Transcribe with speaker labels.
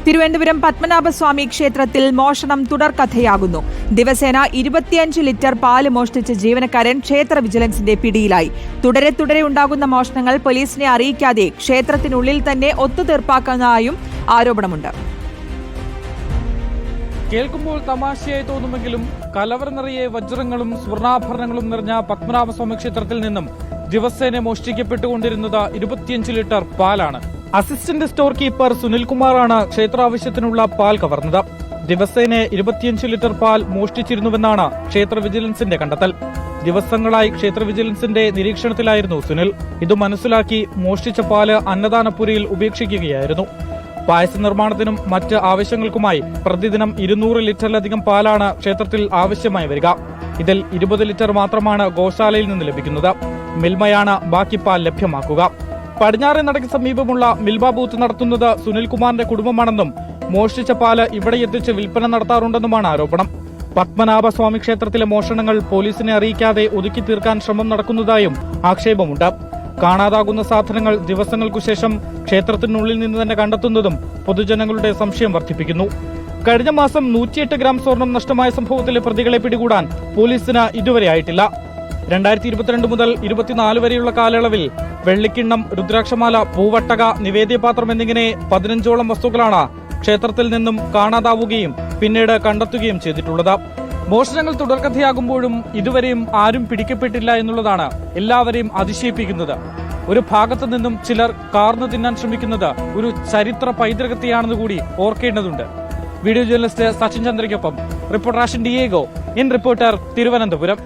Speaker 1: തിരുവനന്തപുരം പത്മനാഭസ്വാമി ക്ഷേത്രത്തിൽ മോഷണം തുടർക്കഥയാകുന്നു. ദിവസേന 25 ലിറ്റർ പാല് മോഷ്ടിച്ച ജീവനക്കാരൻ ക്ഷേത്ര വിജിലൻസിന്റെ പിടിയിലായി. തുടരെ ഉണ്ടാകുന്ന മോഷണങ്ങൾ പോലീസിനെ അറിയിക്കാതെ ക്ഷേത്രത്തിനുള്ളിൽ തന്നെ ഒത്തുതീർപ്പാക്കുന്നതായും ആരോപണമുണ്ട്.
Speaker 2: കേൾക്കുമ്പോൾ തമാശയായി തോന്നുമെങ്കിലും കലവറ നിറയെ വജ്രങ്ങളും സ്വർണ്ണാഭരണങ്ങളും നിറഞ്ഞ പത്മനാഭസ്വാമി ക്ഷേത്രത്തിൽ നിന്നും ദിവസേന മോഷ്ടിക്കപ്പെട്ടുകൊണ്ടിരുന്നത് 25 ലിറ്റർ പാലാണ്. അസിസ്റ്റന്റ് സ്റ്റോർ കീപ്പർ സുനിൽകുമാറാണ് ക്ഷേത്രാവശ്യത്തിനുള്ള പാൽ കവർന്നത്. ദിവസേന 25 ലിറ്റർ പാൽ മോഷ്ടിച്ചിരുന്നുവെന്നാണ് ക്ഷേത്ര വിജിലൻസിന്റെ കണ്ടെത്തൽ. ദിവസങ്ങളായി ക്ഷേത്ര വിജിലൻസിന്റെ നിരീക്ഷണത്തിലായിരുന്നു സുനിൽ. ഇത് മനസ്സിലാക്കി മോഷ്ടിച്ച പാല് അന്നദാനപുരയിൽ ഉപേക്ഷിക്കുകയായിരുന്നു. പായസ നിർമ്മാണത്തിനും മറ്റ് ആവശ്യങ്ങൾക്കുമായി പ്രതിദിനം 200 ലിറ്ററിലധികം പാലാണ് ക്ഷേത്രത്തിൽ ആവശ്യമായി വരിക. ഇതിൽ 20 ലിറ്റർ മാത്രമാണ് ഗോശാലയിൽ നിന്ന് ലഭിക്കുന്നത്. മിൽമയാണ് ബാക്കി പാൽ ലഭ്യമാക്കുക. പടിഞ്ഞാറേ നടയ്ക്ക് സമീപമുള്ള മിൽമ ബൂത്ത് നടത്തുന്നത് സുനിൽകുമാറിന്റെ കുടുംബമാണെന്നും മോഷ്ടിച്ച പാല് ഇവിടെ എത്തിച്ച് വിൽപ്പന നടത്താറുണ്ടെന്നുമാണ് ആരോപണം. പത്മനാഭസ്വാമി ക്ഷേത്രത്തിലെ മോഷണങ്ങൾ പോലീസിനെ അറിയിക്കാതെ ഒതുക്കി തീർക്കാൻ ശ്രമം നടക്കുന്നതായും ആക്ഷേപമുണ്ട്. കാണാതാകുന്ന സാധനങ്ങൾ ദിവസങ്ങൾക്കു ശേഷം ക്ഷേത്രത്തിനുള്ളിൽ നിന്ന് തന്നെ കണ്ടെത്തുന്നതും പൊതുജനങ്ങളുടെ സംശയം വർദ്ധിപ്പിക്കുന്നു. കഴിഞ്ഞ മാസം 108 ഗ്രാം സ്വർണം നഷ്ടമായ സംഭവത്തിലെ പ്രതികളെ പിടികൂടാൻ പോലീസിന് ഇതുവരെ ആയിട്ടില്ല. 2022 മുതൽ 24 വരെയുള്ള കാലയളവിൽ വെള്ളിക്കിണ്ണം, രുദ്രാക്ഷമാല, പൂവട്ടക, നിവേദ്യപാത്രം എന്നിങ്ങനെ 15ഓളം വസ്തുക്കളാണ് ക്ഷേത്രത്തിൽ നിന്നും കാണാതാവുകയും പിന്നീട് കണ്ടെത്തുകയും ചെയ്തിട്ടുള്ളത്. മോഷണങ്ങൾ തുടർക്കഥയാകുമ്പോഴും ഇതുവരെയും ആരും പിടിക്കപ്പെട്ടില്ല എന്നുള്ളതാണ് എല്ലാവരെയും അതിശയിപ്പിക്കുന്നത്. ഒരു ഭാഗത്തു നിന്നും ചിലർ കാർന്നു തിന്നാൻ ശ്രമിക്കുന്നത് ഒരു ചരിത്ര പൈതൃകത്തെയാണെന്ന് കൂടി ഓർക്കേണ്ടതുണ്ട്. വീഡിയോ ജേർണലിസ്റ്റ് സച്ചിൻ ചന്ദ്രയ്ക്കൊപ്പം reporter Ashan Diego, in reporter, Thiruvananthapuram.